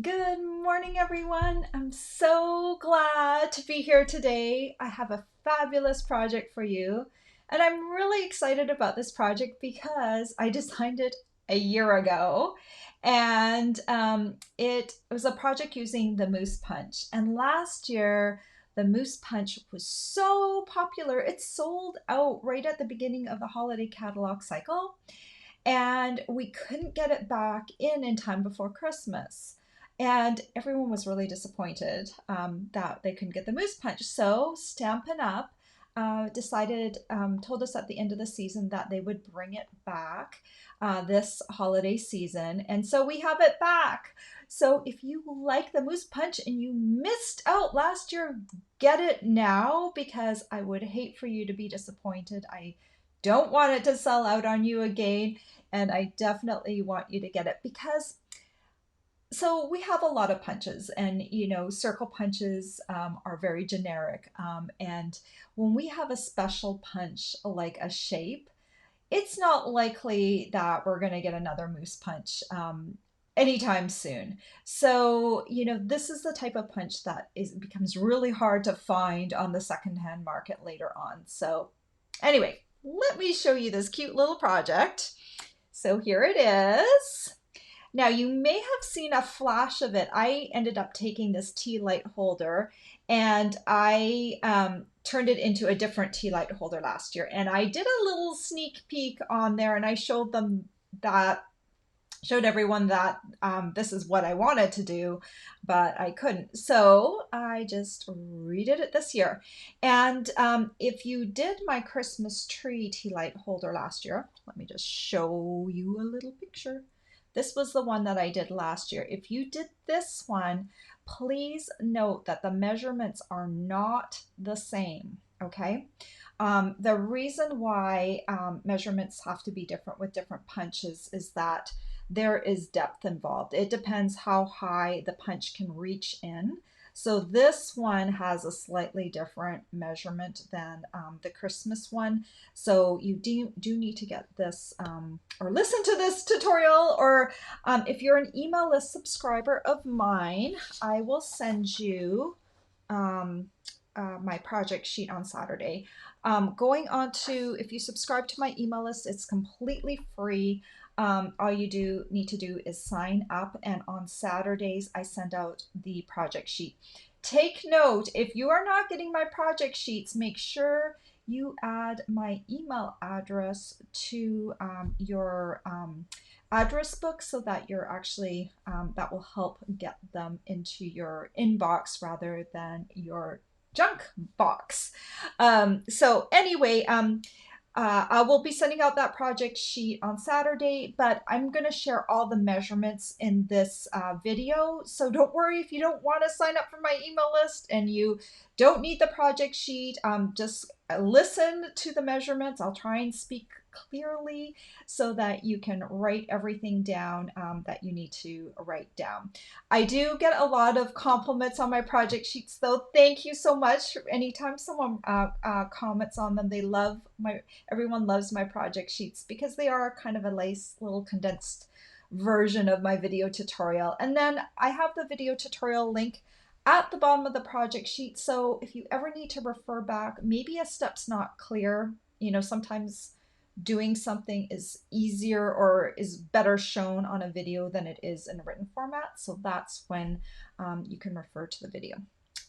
Good morning, everyone. I'm so glad to be here today. I have a fabulous project for you, and I'm really excited about this project because I designed it a year ago, and it was a project using the mousse punch. And last year, the mousse punch was so popular, it sold out right at the beginning of the holiday catalog cycle and we couldn't get it back in time before Christmas. And everyone was really disappointed that they couldn't get the mousse punch. So Stampin' Up told us at the end of the season that they would bring it back this holiday season. And so we have it back. So if you like the mousse punch and you missed out last year, get it now because I would hate for you to be disappointed. I don't want it to sell out on you again, and I definitely want you to get it because we have a lot of punches, and circle punches are very generic. And when we have a special punch like a shape, it's not likely that we're going to get another mousse punch anytime soon. So, this is the type of punch that becomes really hard to find on the secondhand market later on. So, anyway, let me show you this cute little project. So here it is. Now you may have seen a flash of it. I ended up taking this tea light holder and I turned it into a different tea light holder last year. And I did a little sneak peek on there and I showed everyone that this is what I wanted to do, but I couldn't. So I just redid it this year. And if you did my Christmas tree tea light holder last year, let me just show you a little picture. This was the one that I did last year. If you did this one, please note that the measurements are not the same, okay? The reason why measurements have to be different with different punches is that there is depth involved. It depends how high the punch can reach in. So this one has a slightly different measurement than the Christmas one. So you do need to get this or listen to this tutorial, or if you're an email list subscriber of mine, I will send you my project sheet on Saturday. Going on to, if you subscribe to my email list, it's completely free. All you need to do is sign up, and on Saturdays I send out the project sheet. Take note, if you are not getting my project sheets, make sure you add my email address to your address book so that you're actually, that will help get them into your inbox rather than your junk box. So anyway, I will be sending out that project sheet on Saturday, but I'm going to share all the measurements in this video. So don't worry if you don't want to sign up for my email list and you don't need the project sheet. Just listen to the measurements. I'll try and speak clearly so that you can write everything down that you need to write down. I do get a lot of compliments on my project sheets, though. Thank you so much. Anytime someone comments on them, everyone loves my project sheets because they are kind of a nice little condensed version of my video tutorial. And then I have the video tutorial link at the bottom of the project sheet. So if you ever need to refer back, maybe a step's not clear, sometimes doing something is easier or is better shown on a video than it is in a written format. So that's when you can refer to the video.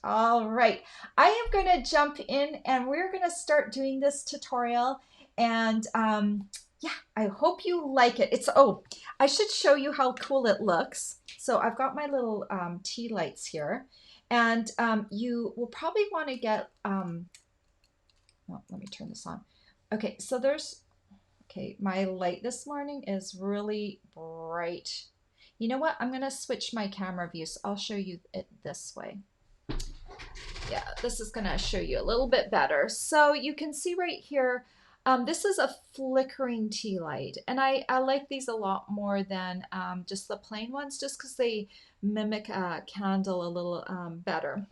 All right, I am going to jump in and we're going to start doing this tutorial. And yeah, I hope you like it. I should show you how cool it looks. So I've got my little tea lights here, and you will probably want to get, well, let me turn this on. Okay, so okay, my light this morning is really bright. You know what? I'm going to switch my camera view, so I'll show you it this way. Yeah, this is going to show you a little bit better. So you can see right here, this is a flickering tea light, and I like these a lot more than just the plain ones, just because they mimic a candle a little better.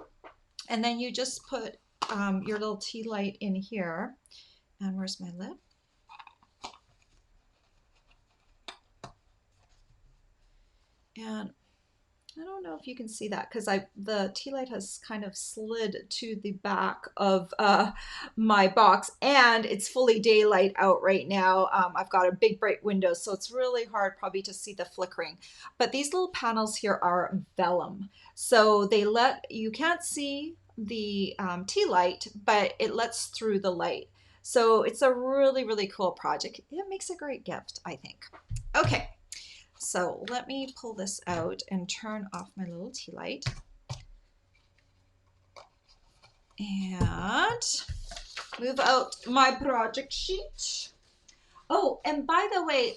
And then you just put your little tea light in here. And where's my lid? And I don't know if you can see that because the tea light has kind of slid to the back of my box, and it's fully daylight out right now. I've got a big bright window, so it's really hard probably to see the flickering. But these little panels here are vellum, so you can't see the tea light, but it lets through the light. So it's a really, really cool project. It makes a great gift, I think. Okay. So let me pull this out and turn off my little tea light. And move out my project sheet. Oh, and by the way,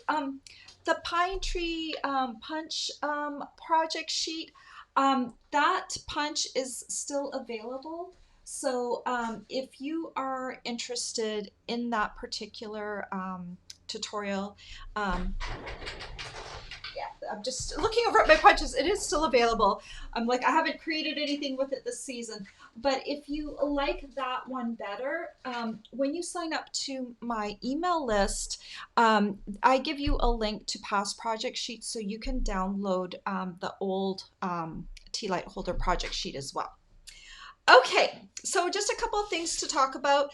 the pine tree punch project sheet, that punch is still available. So if you are interested in that particular tutorial, yeah, I'm just looking over at my punches. It is still available. I'm like, I haven't created anything with it this season. But if you like that one better, when you sign up to my email list, I give you a link to past project sheets so you can download the old tea light holder project sheet as well. Okay, so just a couple of things to talk about.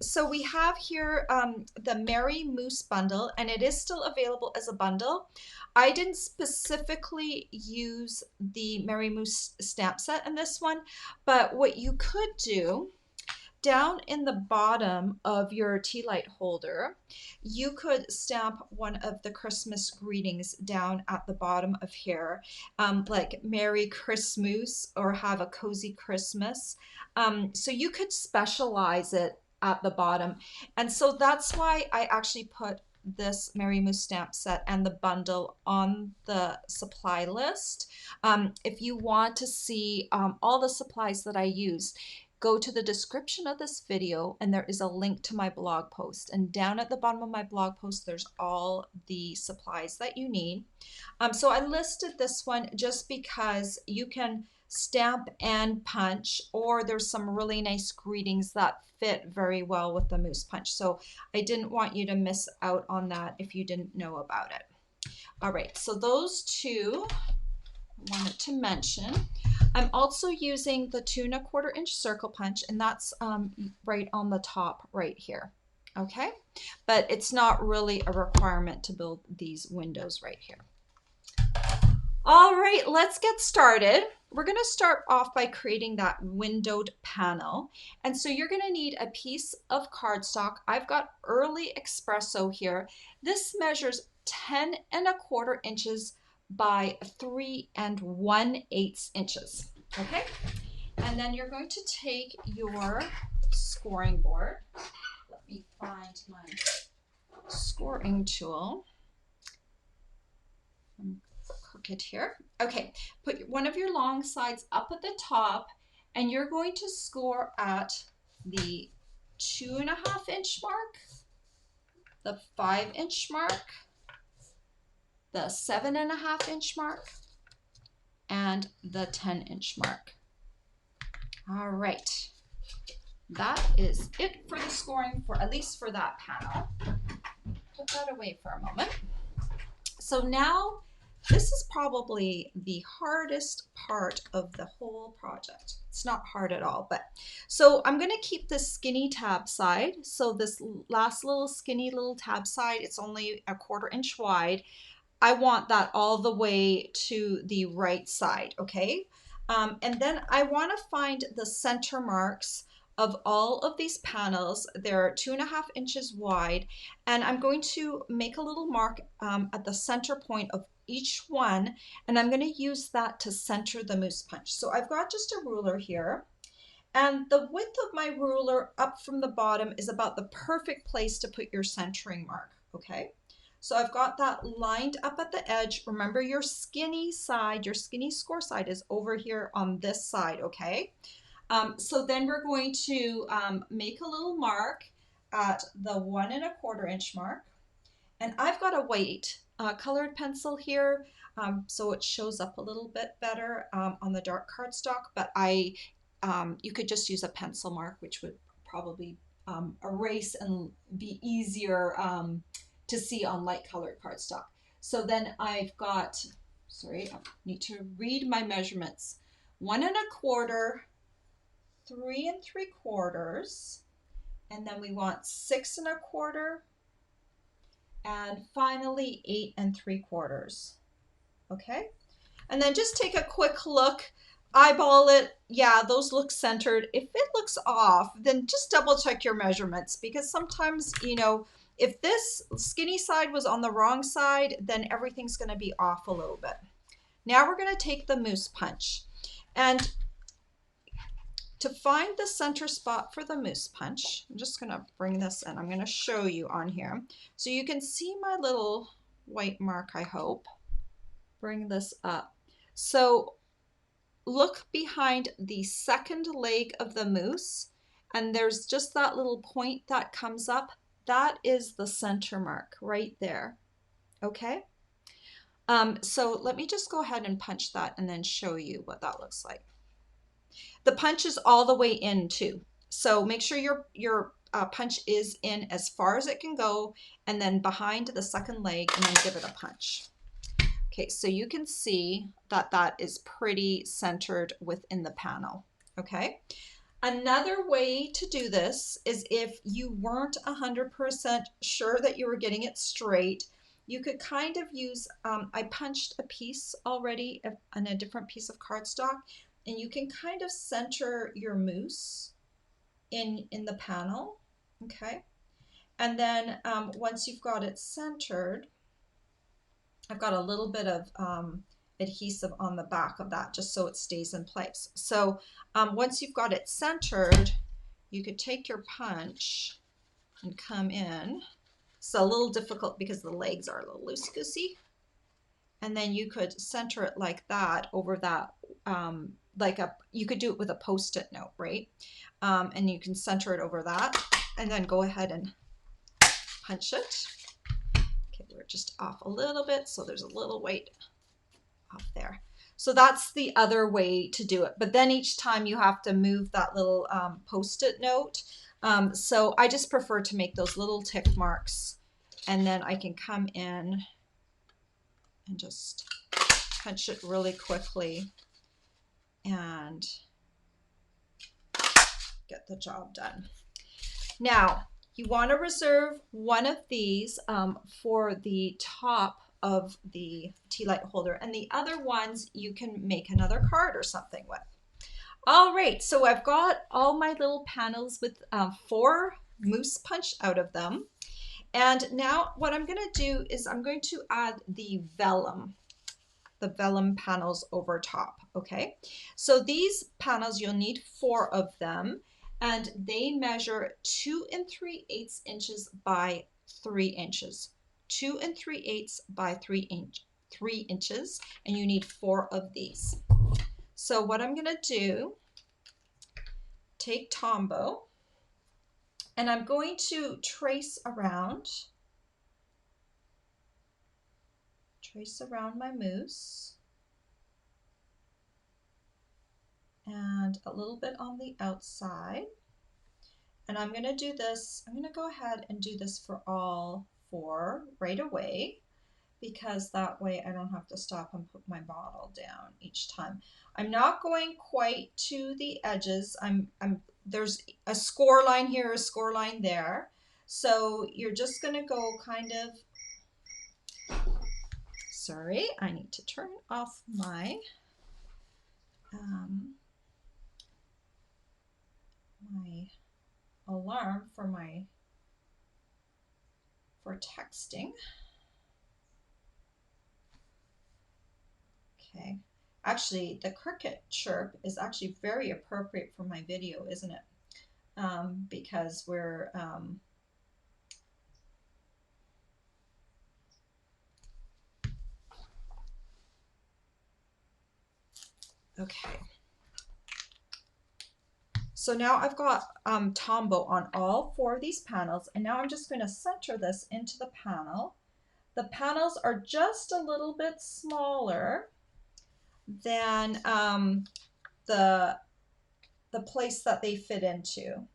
So we have here the Merry Mousse bundle, and it is still available as a bundle. I didn't specifically use the Merry Mousse stamp set in this one, but what you could do down in the bottom of your tea light holder, you could stamp one of the Christmas greetings down at the bottom of here, like Merry Christmas or Have a Cozy Christmas. So you could specialize it at the bottom. And so that's why I actually put this Merry Moose stamp set and the bundle on the supply list. If you want to see all the supplies that I use, go to the description of this video and there is a link to my blog post. And down at the bottom of my blog post, there's all the supplies that you need. So I listed this one just because you can stamp and punch, or there's some really nice greetings that fit very well with the Moose Punch. So I didn't want you to miss out on that if you didn't know about it. All right, so those two I wanted to mention. I'm also using the 2 1/4 inch circle punch, and that's right on the top right here. Okay, but it's not really a requirement to build these windows right here. All right, let's get started. We're going to start off by creating that windowed panel. And so you're going to need a piece of cardstock. I've got Early Espresso here. This measures 10 1/4 inches by 3 1/8 inches. Okay, and then you're going to take your scoring board. Let me find my scoring tool. Crooked here. Okay, put one of your long sides up at the top, and you're going to score at the 2 1/2 inch mark, the 5 inch mark, the 7 1/2 inch mark, and the 10 inch mark. All right, that is it for the scoring, for at least for that panel. Put that away for a moment. So now this is probably the hardest part of the whole project. It's not hard at all, but so I'm going to keep this skinny tab side. So this last little skinny little tab side, it's only 1/4 inch wide. I want that all the way to the right side, okay? And then I want to find the center marks of all of these panels. They're 2 1/2 inches wide, and I'm going to make a little mark at the center point of each one, and I'm going to use that to center the Moose Punch. So I've got just a ruler here, and the width of my ruler up from the bottom is about the perfect place to put your centering mark, okay? So I've got that lined up at the edge. Remember, your skinny side, your skinny score side is over here on this side, okay? So then we're going to make a little mark at the 1 1/4 inch mark. And I've got a white colored pencil here, so it shows up a little bit better on the dark cardstock, but you could just use a pencil mark, which would probably erase and be easier to see on light colored cardstock. So then I've got sorry, I need to read my measurements. 1 1/4, 3 3/4, and then we want 6 1/4, and finally 8 3/4. Okay, and then just take a quick look, eyeball it. Yeah, those look centered. If it looks off, then just double check your measurements, because sometimes, you know, if this skinny side was on the wrong side, then everything's going to be off a little bit. Now we're going to take the mousse punch, and to find the center spot for the mousse punch, I'm just going to bring this in. I'm going to show you on here so you can see my little white mark, I hope. Bring this up. So look behind the second leg of the mousse, and there's just that little point that comes up. That is the center mark right there. Okay. So let me just go ahead and punch that and then show you what that looks like. The punch is all the way in too. So make sure your punch is in as far as it can go, and then behind the second leg, and then give it a punch. Okay, so you can see that that is pretty centered within the panel. Okay. Another way to do this is if you weren't 100% sure that you were getting it straight, you could kind of use, I punched a piece already on a different piece of cardstock, and you can kind of center your mousse in the panel. Okay. And then once you've got it centered, I've got a little bit of adhesive on the back of that just so it stays in place. So once you've got it centered, you could take your punch and come in. It's a little difficult because the legs are a little loosey-goosey. And then you could center it like that over that, you could do it with a Post-it note, right? And you can center it over that, and then go ahead and punch it. Okay, we're just off a little bit, so there's a little weight off there. So that's the other way to do it. But then each time you have to move that little Post-it note. So I just prefer to make those little tick marks, and then I can come in and just punch it really quickly and get the job done. Now, you want to reserve one of these for the top of the tea light holder, and the other ones you can make another card or something with. All right, so I've got all my little panels with 4 mousse punch out of them. And now what I'm going to do is I'm going to add the vellum panels over top. Okay, so these panels, you'll need 4 of them, and they measure 2 3/8 inches by 3 inches. 2 3/8 by 3 inches, and you need 4 of these. So what I'm going to do, take Tombow, and I'm going to trace around my mousse, and a little bit on the outside. And I'm going to do this, I'm going to go ahead and do this for all 4 right away, because that way I don't have to stop and put my bottle down each time. I'm not going quite to the edges. There's a score line here, a score line there. So you're just going to go kind of, sorry, I need to turn off my my alarm for texting. Okay, actually the cricket chirp is actually very appropriate for my video, isn't it? Because we're okay. So now I've got Tombow on all 4 of these panels, and now I'm just going to center this into the panel. The panels are just a little bit smaller than the place that they fit into.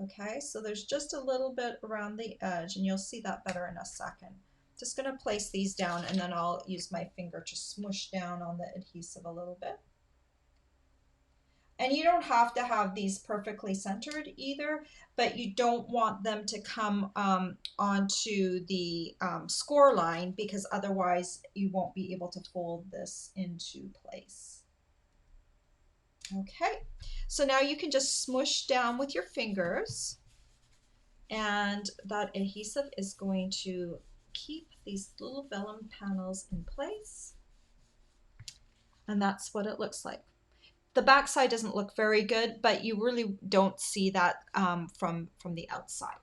Okay, so there's just a little bit around the edge, and you'll see that better in a second. Just going to place these down, and then I'll use my finger to smush down on the adhesive a little bit. And you don't have to have these perfectly centered either, but you don't want them to come onto the score line, because otherwise you won't be able to fold this into place. Okay, so now you can just smush down with your fingers, and that adhesive is going to keep these little vellum panels in place. And that's what it looks like. The back side doesn't look very good, but you really don't see that from the outside.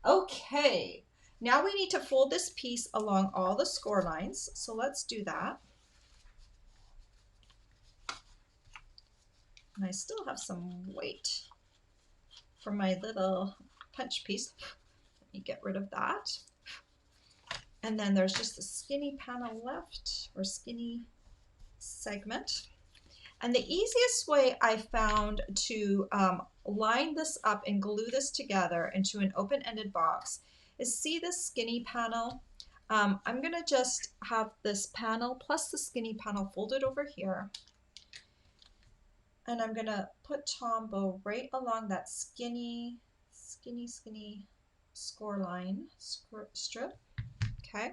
Okay, now we need to fold this piece along all the score lines. So let's do that. And I still have some weight for my little punch piece. Let me get rid of that. And then there's just a skinny panel left, or skinny segment. And the easiest way I found to line this up and glue this together into an open-ended box is, see this skinny panel? I'm going to just have this panel plus the skinny panel folded over here. And I'm going to put Tombow right along that skinny score line strip. Okay,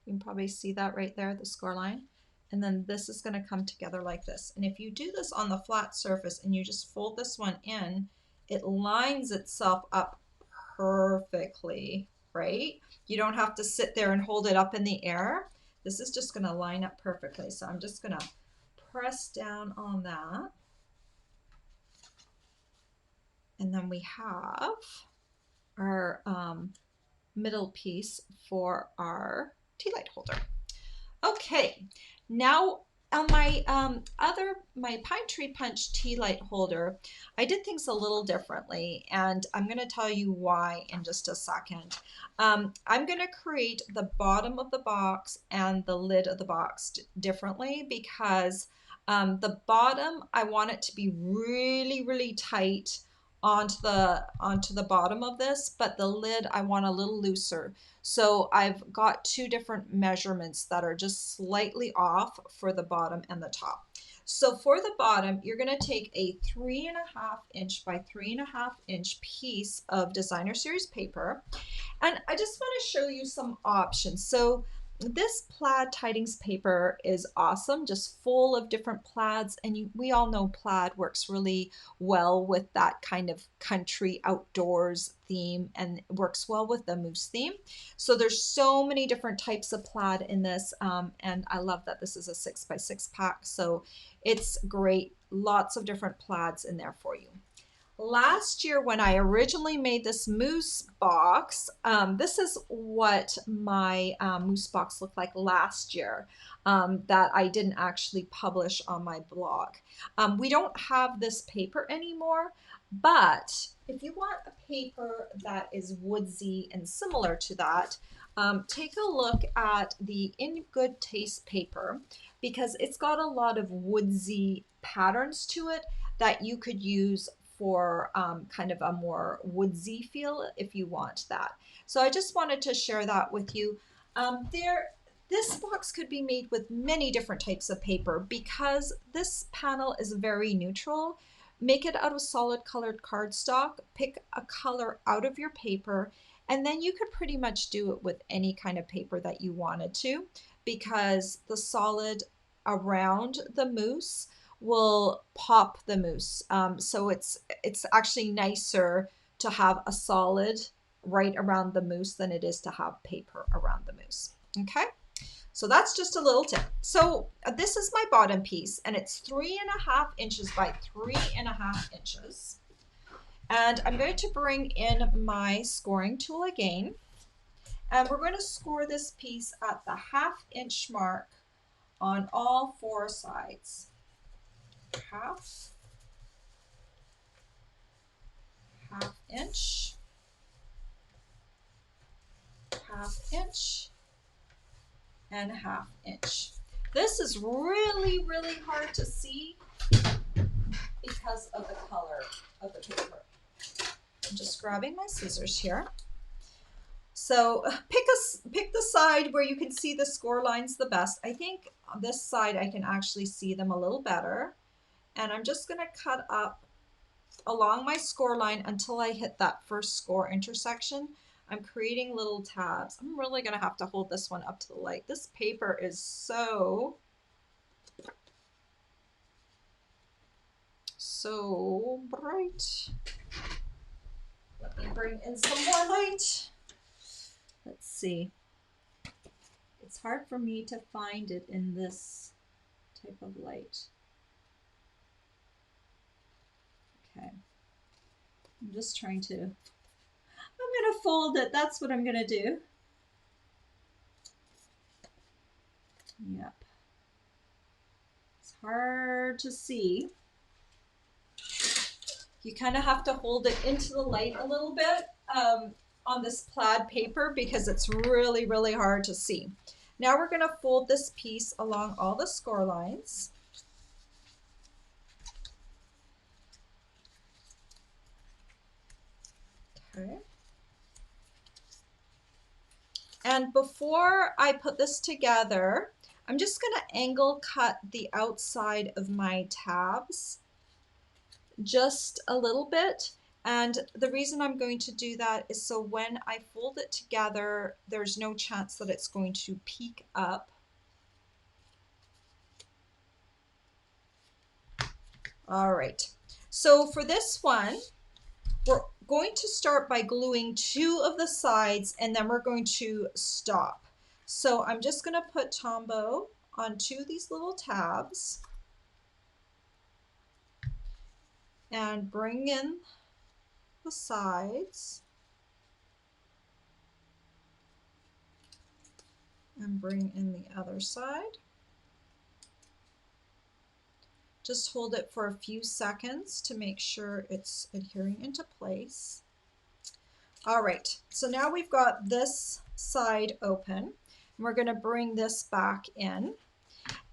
you can probably see that right there, the score line. And then this is going to come together like this. And if you do this on the flat surface and you just fold this one in, it lines itself up perfectly, right? You don't have to sit there and hold it up in the air. This is just going to line up perfectly. So I'm just going to press down on that. And then we have our middle piece for our tea light holder. Okay, now on my my Pine Tree Punch tea light holder, I did things a little differently, and I'm going to tell you why in just a second. I'm going to create the bottom of the box and the lid of the box differently, because the bottom, I want it to be really, really tight onto the bottom of this, but the lid I want a little looser. So I've got two different measurements that are just slightly off for the bottom and the top. So for the bottom, you're going to take a 3.5 inch by 3.5 inch piece of designer series paper, and I just want to show you some options. So this plaid tidings paper is awesome, just full of different plaids, and we all know plaid works really well with that kind of country outdoors theme, and works well with the mousse theme. So there's so many different types of plaid in this, and I love that this is a 6x6 pack, so it's great. Lots of different plaids in there for you. Last year, when I originally made this mousse box, this is what my mousse box looked like last year, that I didn't actually publish on my blog. We don't have this paper anymore, but if you want a paper that is woodsy and similar to that, take a look at the In Good Taste paper, because it's got a lot of woodsy patterns to it that you could use for kind of a more woodsy feel if you want that. So I just wanted to share that with you. This box could be made with many different types of paper, because this panel is very neutral. Make it out of solid colored cardstock, pick a color out of your paper, and then you could pretty much do it with any kind of paper that you wanted to, because the solid around the mousse will pop the mousse. So it's actually nicer to have a solid right around the mousse than it is to have paper around the mousse. Okay, so that's just a little tip. So this is my bottom piece, and it's 3.5 inches by 3.5 inches. And I'm going to bring in my scoring tool again, and we're going to score this piece at the 1/2 inch mark on all 4 sides. 1/2 inch, 1/2 inch, and 1/2 inch. This is really, really hard to see because of the color of the paper. I'm just grabbing my scissors here. So pick the side where you can see the score lines the best. I think on this side I can actually see them a little better. And I'm just going to cut up along my score line until I hit that first score intersection. I'm creating little tabs. I'm really going to have to hold this one up to the light. This paper is so bright. Let me bring in some more light. Let's see. It's hard for me to find it in this type of light. Okay. I'm just trying to, I'm going to fold it. That's what I'm going to do. Yep. It's hard to see. You kind of have to hold it into the light a little bit on this plaid paper because it's really, really hard to see. Now we're going to fold this piece along all the score lines. Okay. And before I put this together, I'm just going to angle cut the outside of my tabs just a little bit. And the reason I'm going to do that is so when I fold it together, there's no chance that it's going to peek up. All right, so for this one, we're going to start by gluing 2 of the sides and then we're going to stop. So I'm just going to put Tombow on 2 of these little tabs and bring in the sides and bring in the other side. Just hold it for a few seconds to make sure it's adhering into place. All right, so now we've got this side open and we're going to bring this back in.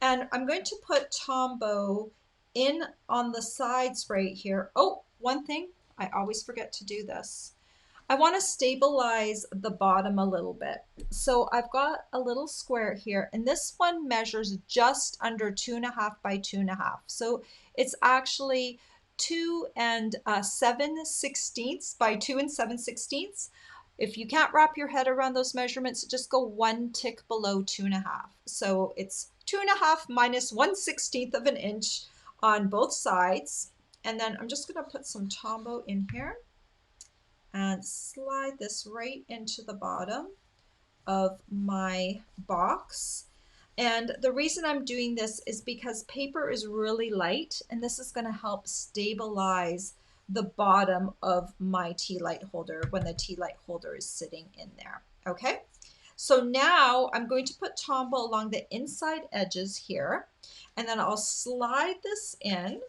And I'm going to put Tombow in on the sides right here. Oh, one thing, I always forget to do this. I want to stabilize the bottom a little bit. So I've got a little square here and this one measures just under 2.5 by 2.5. So it's actually 2 7/16 by 2 7/16. If you can't wrap your head around those measurements, just go 1 tick below 2.5. So it's 2.5 minus 1/16 of an inch on both sides. And then I'm just going to put some Tombow in here and slide this right into the bottom of my box. And the reason I'm doing this is because paper is really light and this is going to help stabilize the bottom of my tea light holder when the tea light holder is sitting in there. Okay, so now I'm going to put Tombow along the inside edges here and then I'll slide this in.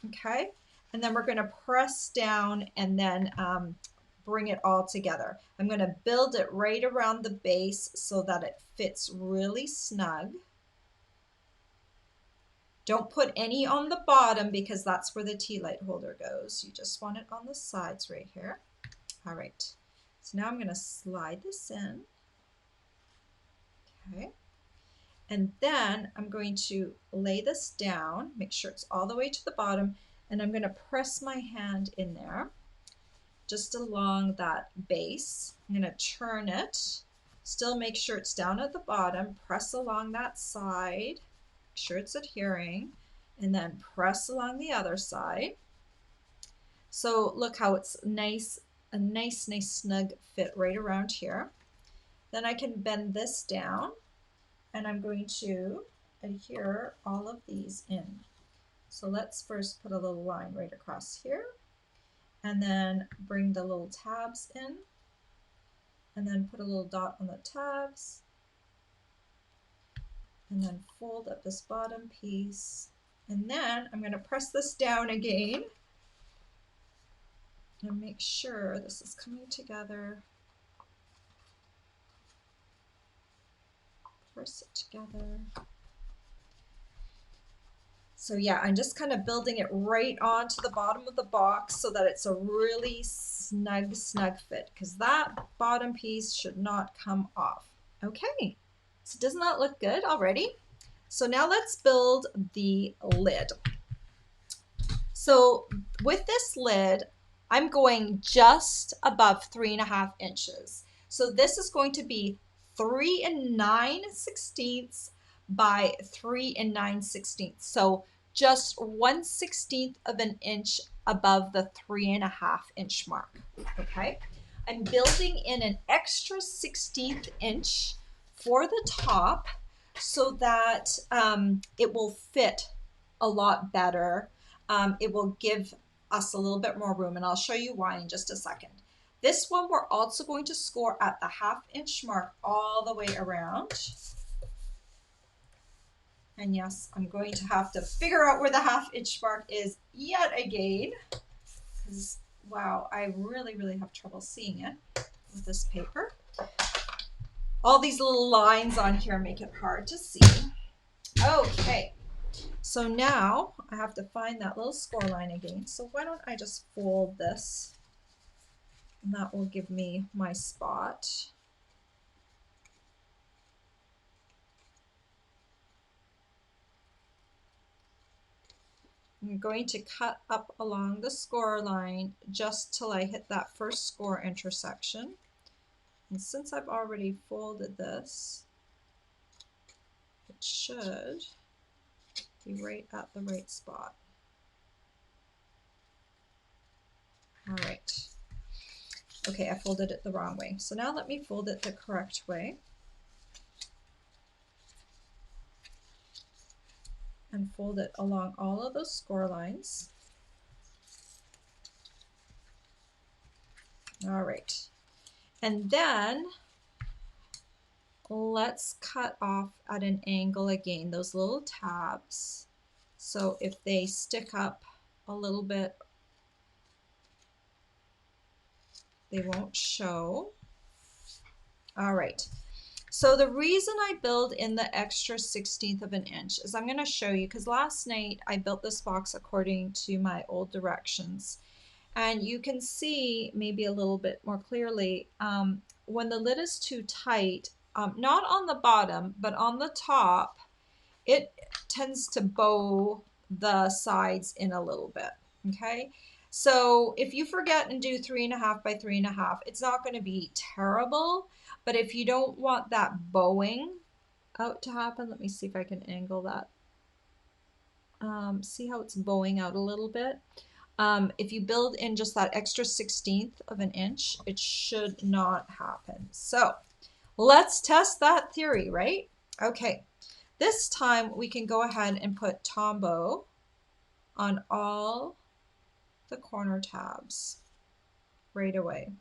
Okay, and then we're going to press down and then bring it all together. I'm going to build it right around the base so that it fits really snug. Don't put any on the bottom because that's where the tea light holder goes. You just want it on the sides right here. All right, so now I'm going to slide this in. Okay, and then I'm going to lay this down, make sure it's all the way to the bottom, and I'm going to press my hand in there just along that base. I'm going to turn it, still make sure it's down at the bottom, press along that side, make sure it's adhering, and then press along the other side. So look how it's nice, a nice snug fit right around here. Then I can bend this down and I'm going to adhere all of these in. So let's first put a little line right across here and then bring the little tabs in and then put a little dot on the tabs and then fold up this bottom piece. And then I'm going to press this down again and make sure this is coming together. Press it together. So yeah, I'm just kind of building it right onto the bottom of the box so that it's a really snug fit, because that bottom piece should not come off. Okay, so doesn't that look good already? So now let's build the lid. So with this lid, I'm going just above 3.5 inches. So this is going to be 3 9/16 by 3 9/16. So just 1/16 of an inch above the 3.5 inch mark. Okay. I'm building in an extra 16th inch for the top so that it will fit a lot better. It will give us a little bit more room, and I'll show you why in just a second. This one we're also going to score at the 1/2 inch mark all the way around. And yes, I'm going to have to figure out where the 1/2 inch mark is yet again, because wow, I really have trouble seeing it with this paper. All these little lines on here make it hard to see. Okay, so now I have to find that little score line again. So why don't I just fold this, and that will give me my spot. I'm going to cut up along the score line just till I hit that first score intersection. And since I've already folded this, it should be right at the right spot. All right. Okay, I folded it the wrong way. So now let me fold it the correct way. And fold it along all of those score lines. All right. And then let's cut off at an angle again, those little tabs. So if they stick up a little bit, they won't show. All right. So the reason I build in the extra 16th of an inch is I'm going to show you, because last night I built this box according to my old directions. And you can see maybe a little bit more clearly when the lid is too tight, not on the bottom, but on the top, it tends to bow the sides in a little bit, okay? So if you forget and do 3.5 by 3.5, it's not going to be terrible. But if you don't want that bowing out to happen, let me see if I can angle that. See how it's bowing out a little bit? If you build in just that extra 16th of an inch, it should not happen. So let's test that theory, right? Okay, this time we can go ahead and put Tombow on all the corner tabs right away.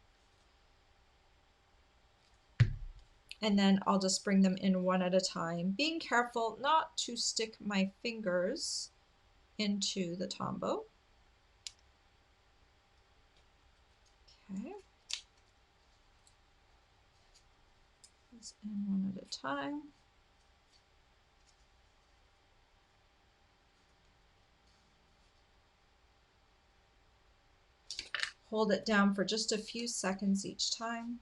And then I'll just bring them in one at a time, being careful not to stick my fingers into the Tombow. Okay. Just in one at a time. Hold it down for just a few seconds each time.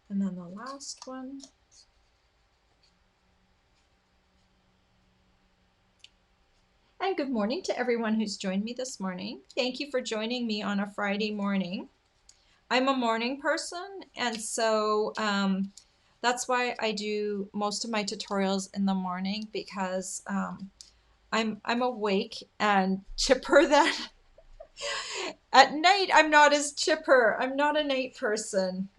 And then the last one. And good morning to everyone who's joined me this morning. Thank you for joining me on a Friday morning. I'm a morning person, and so that's why I do most of my tutorials in the morning, because I'm awake and chipper then. At night, I'm not as chipper. I'm not a night person.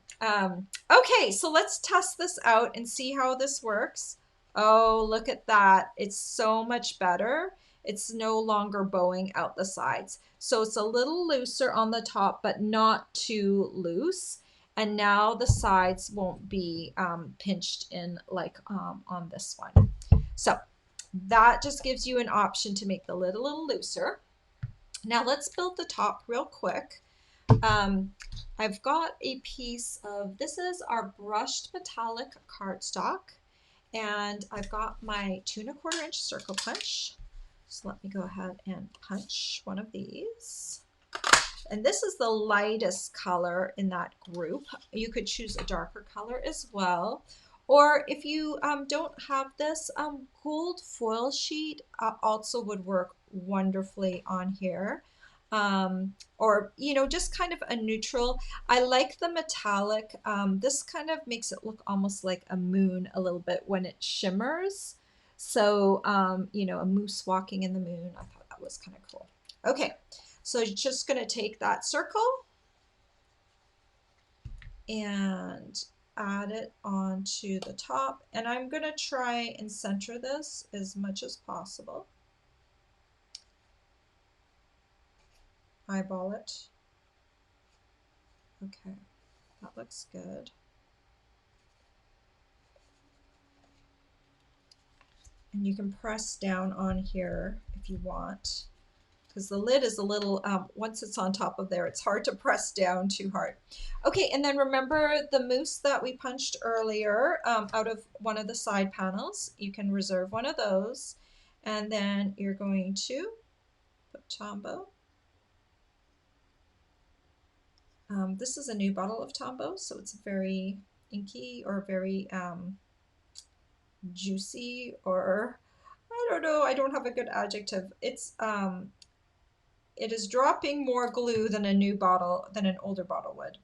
Okay, so let's test this out and see how this works. Oh, look at that. It's so much better. It's no longer bowing out the sides. So it's a little looser on the top, but not too loose. And now the sides won't be pinched in like on this one. So that just gives you an option to make the lid a little looser. Now let's build the top real quick. I've got a piece of, this is our brushed metallic cardstock, and I've got my 2 1/4 inch circle punch. So let me go ahead and punch one of these. And this is the lightest color in that group. You could choose a darker color as well. Or if you don't have this, gold foil sheet also would work wonderfully on here. Or, you know, just kind of a neutral. I like the metallic. This kind of makes it look almost like a moon a little bit when it shimmers. So, you know, a moose walking in the moon. I thought that was kind of cool. Okay, so you're just going to take that circle and add it onto the top. And I'm going to try and center this as much as possible. Eyeball it. Okay, that looks good. And you can press down on here if you want, because the lid is a little, once it's on top of there, it's hard to press down too hard. Okay, and then remember the mousse that we punched earlier out of one of the side panels. You can reserve one of those. And then you're going to put Tombow. This is a new bottle of Tombow, so it's very inky or very juicy, or I don't know, I don't have a good adjective. It is dropping more glue than an older bottle would.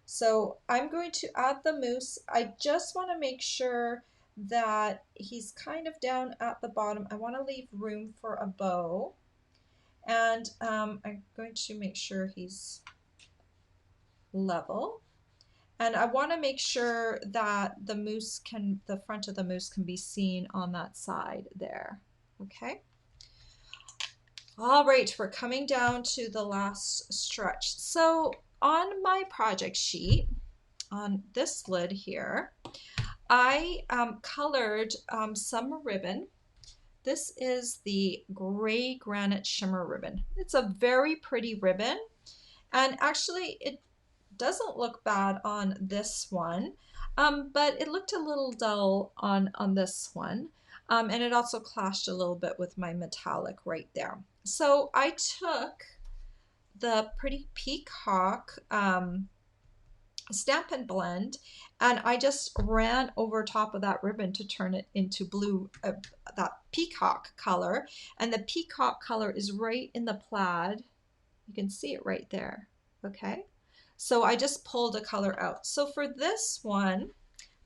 So I'm going to add the mousse. I just want to make sure that he's kind of down at the bottom. I want to leave room for a bow. And I'm going to make sure he's level. And I want to make sure that the front of the mousse can be seen on that side there. Okay. All right, we're coming down to the last stretch. So on my project sheet, on this lid here, I colored some ribbon. This is the gray granite shimmer ribbon. It's a very pretty ribbon, and actually it doesn't look bad on this one, but it looked a little dull on this one. And it also clashed a little bit with my metallic right there. So I took the Pretty Peacock Stampin' Blend, and I just ran over top of that ribbon to turn it into blue, that peacock color. And the peacock color is right in the plaid. You can see it right there, okay? So I just pulled a color out. So for this one,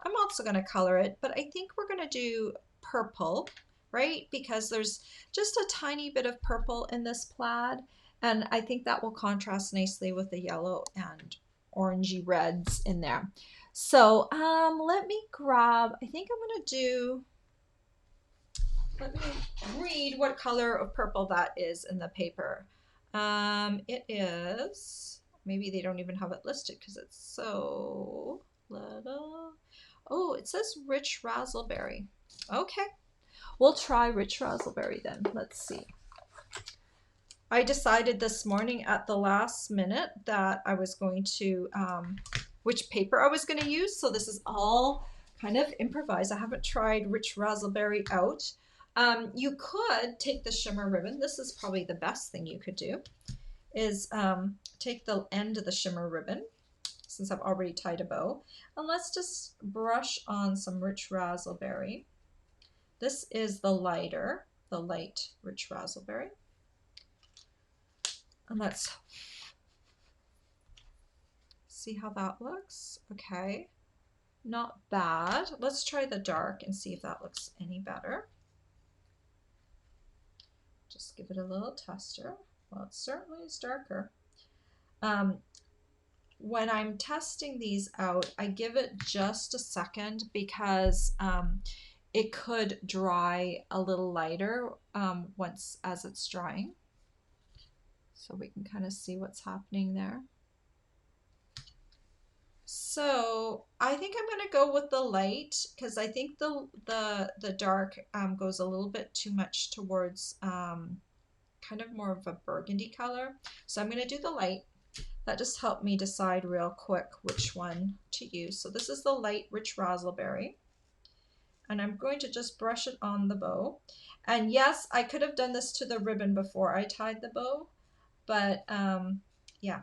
I'm also going to color it, but I think we're going to do purple, right? Because there's just a tiny bit of purple in this plaid, and I think that will contrast nicely with the yellow and orangey reds in there. So let me grab, I think I'm going to do, let me read what color of purple that is in the paper. It is, maybe they don't even have it listed because it's so little. Oh, it says rich raspberry. Okay, we'll try rich raspberry then. Let's see. I decided this morning at the last minute that I was going to, which paper I was going to use. So this is all kind of improvised. I haven't tried rich raspberry out. You could take the shimmer ribbon. This is probably the best thing you could do, is take the end of the shimmer ribbon, since I've already tied a bow, and let's just brush on some rich raspberry. This is the light rich raspberry. And let's see how that looks. Okay, not bad. Let's try the dark and see if that looks any better. Just give it a little tester. Well, it certainly is darker. When I'm testing these out, I give it just a second because it could dry a little lighter as it's drying. So we can kind of see what's happening there. So I think I'm going to go with the light because I think the dark goes a little bit too much towards kind of more of a burgundy color. So I'm going to do the light. That just helped me decide real quick which one to use. So this is the light rich raspberry. And I'm going to just brush it on the bow. And yes, I could have done this to the ribbon before I tied the bow, but Yeah,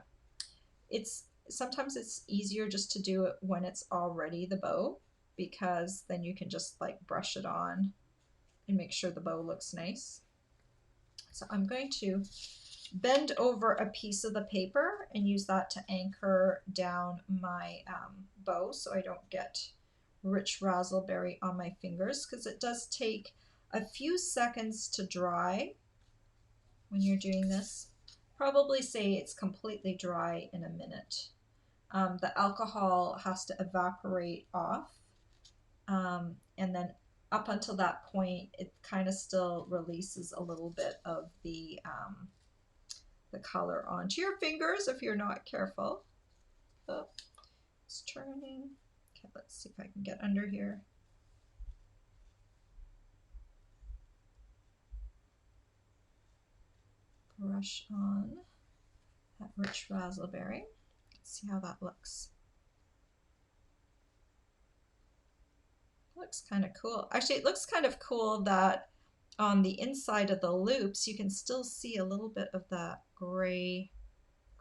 sometimes it's easier just to do it when it's already the bow, because then you can just like brush it on and make sure the bow looks nice. So I'm going to bend over a piece of the paper and use that to anchor down my bow so I don't get rich raspberry on my fingers, because it does take a few seconds to dry when you're doing this. Probably say it's completely dry in a minute. The alcohol has to evaporate off, and then up until that point it kind of still releases a little bit of the color onto your fingers if you're not careful. Oh, it's turning. Okay, let's see if I can get under here. Brush on that rich raspberry. Let's see how that looks. Looks kind of cool. Actually, it looks kind of cool that on the inside of the loops you can still see a little bit of that gray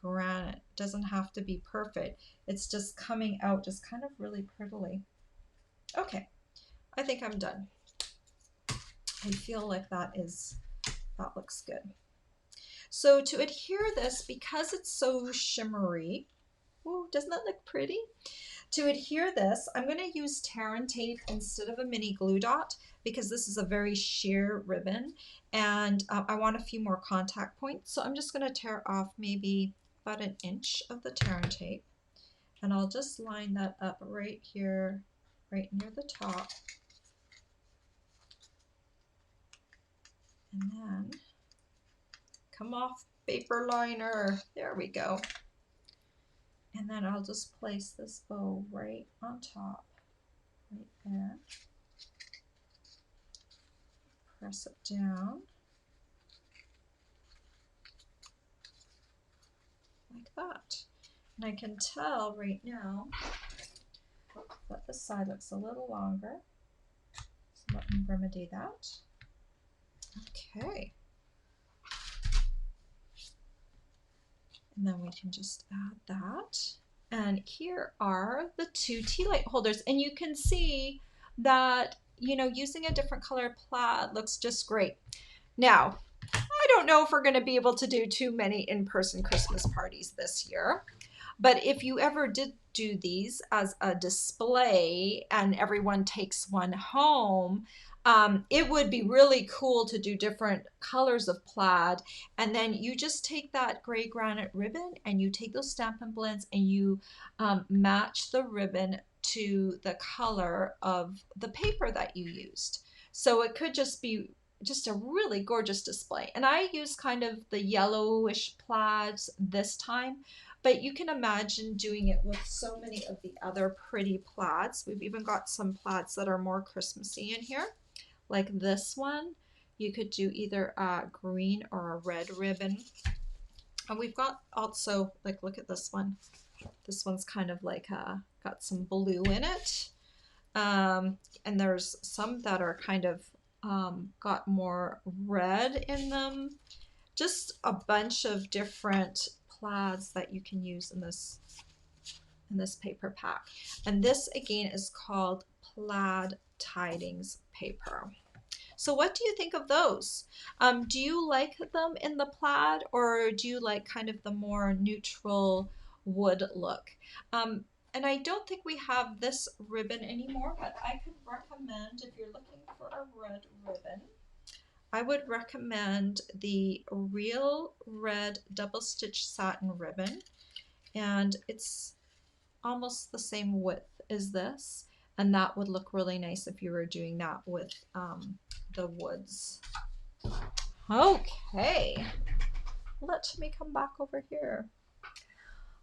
granite. It doesn't have to be perfect. It's just coming out just kind of really prettily. Okay, I think I'm done. I feel like that looks good. So to adhere this, because it's so shimmery, oh, doesn't that look pretty? To adhere this, I'm going to use tear and tape instead of a mini glue dot, because this is a very sheer ribbon and I want a few more contact points. So I'm just going to tear off maybe about 1 inch of the tear and tape, and I'll just line that up right here, right near the top. And then come off paper liner. There we go. And then I'll just place this bow right on top, right there. Press it down like that. And I can tell right now that this side looks a little longer. So let me remedy that. Okay. And then we can just add that. And here are the 2 tea light holders. And you can see that, you know, using a different color plaid looks just great. Now, I don't know if we're going to be able to do too many in-person Christmas parties this year, but if you ever did do these as a display and everyone takes one home, it would be really cool to do different colors of plaid. And then you just take that gray granite ribbon and you take those Stampin' Blends and you match the ribbon to the color of the paper that you used. So it could just be just a really gorgeous display. And I use kind of the yellowish plaids this time, but you can imagine doing it with so many of the other pretty plaids. We've even got some plaids that are more Christmassy in here, like this one. You could do either a green or a red ribbon. And we've got also, like, look at this one. This one's kind of like got some blue in it. And there's some that are kind of got more red in them. Just a bunch of different plaids that you can use in this paper pack. And this again is called Plaid Tidings paper. So what do you think of those? Do you like them in the plaid, or do you like kind of the more neutral wood look? And I don't think we have this ribbon anymore, but I could recommend, if you're looking for a red ribbon, I would recommend the Real Red Double Stitch Satin ribbon. And it's almost the same width as this. And that would look really nice if you were doing that with the woods. Okay, let me come back over here.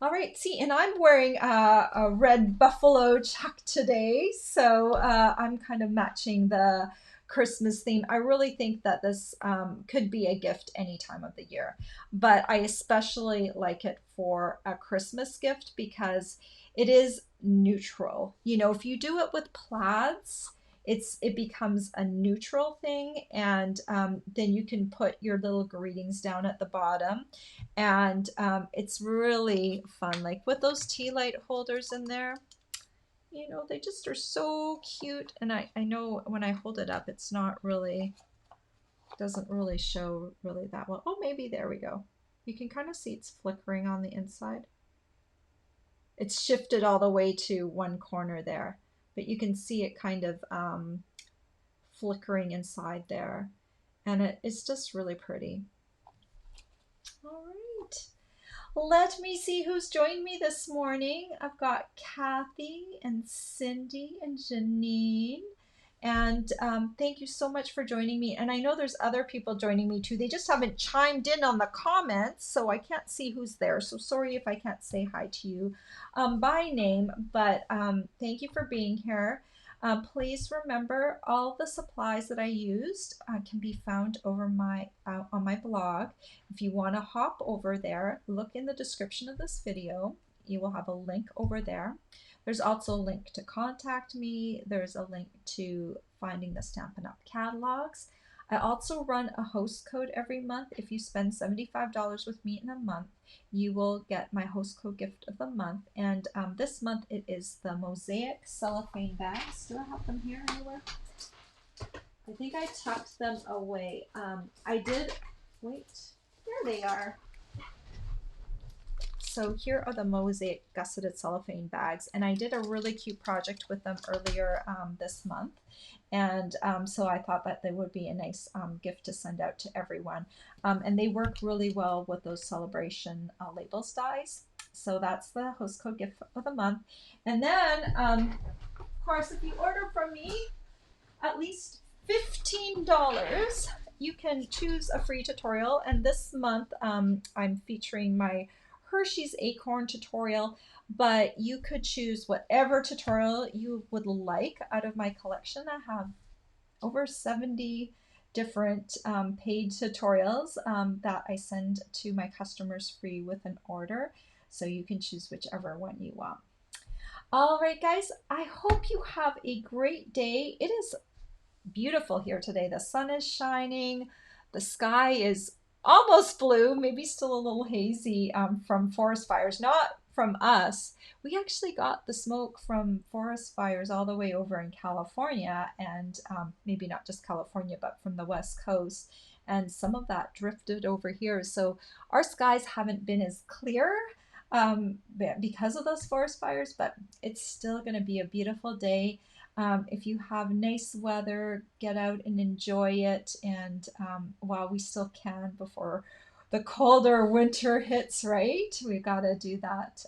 All right, see, and I'm wearing a red buffalo check today, so I'm kind of matching the Christmas theme. I really think that this could be a gift any time of the year, but I especially like it for a Christmas gift because it is neutral. You know, if you do it with plaids, it becomes a neutral thing, and then you can put your little greetings down at the bottom, and it's really fun. Like with those tea light holders in there, you know, they just are so cute. And I know when I hold it up, it's not really, doesn't really show really that well. Oh, maybe there we go. You can kind of see it's flickering on the inside. It's shifted all the way to one corner there, but you can see it kind of flickering inside there, and it's just really pretty. All right. Let me see who's joined me this morning. I've got Kathy and Cindy and Janine. And thank you so much for joining me. And I know there's other people joining me too. They just haven't chimed in on the comments, so I can't see who's there. So sorry if I can't say hi to you by name, but thank you for being here. Please remember all the supplies that I used can be found over on my blog. If you want to hop over there, look in the description of this video. You will have a link over there. There's also a link to contact me. There's a link to finding the Stampin' Up! Catalogs. I also run a host code every month. If you spend $75 with me in a month, you will get my host code gift of the month. And this month it is the mosaic cellophane bags. Do I have them here anywhere? I think I tucked them away. I did, wait, there they are. So here are the mosaic gusseted cellophane bags, and I did a really cute project with them earlier this month, and so I thought that they would be a nice gift to send out to everyone, and they work really well with those celebration labels dies. So that's the host code gift of the month. And then of course, if you order from me at least $15, you can choose a free tutorial, and this month I'm featuring my Hershey's Acorn tutorial, but you could choose whatever tutorial you would like out of my collection. I have over 70 different paid tutorials that I send to my customers free with an order, so you can choose whichever one you want. All right, guys, I hope you have a great day. It is beautiful here today. The sun is shining. The sky is almost blue, maybe still a little hazy from forest fires, not from us. We actually got the smoke from forest fires all the way over in California, and maybe not just California, but from the West Coast. And some of that drifted over here. So our skies haven't been as clear because of those forest fires, but it's still going to be a beautiful day. If you have nice weather, get out and enjoy it, and while we still can before the colder winter hits, right? We've got to do that.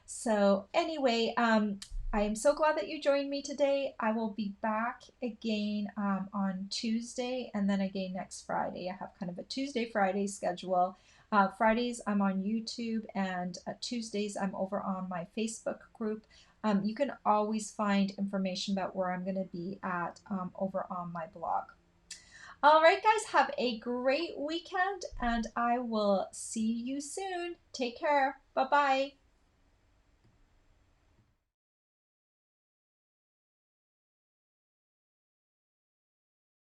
So anyway, I am so glad that you joined me today. I will be back again on Tuesday, and then again next Friday. I have kind of a Tuesday-Friday schedule. Fridays I'm on YouTube, and Tuesdays I'm over on my Facebook group. You can always find information about where I'm going to be at over on my blog. All right, guys, have a great weekend, and I will see you soon. Take care. Bye-bye.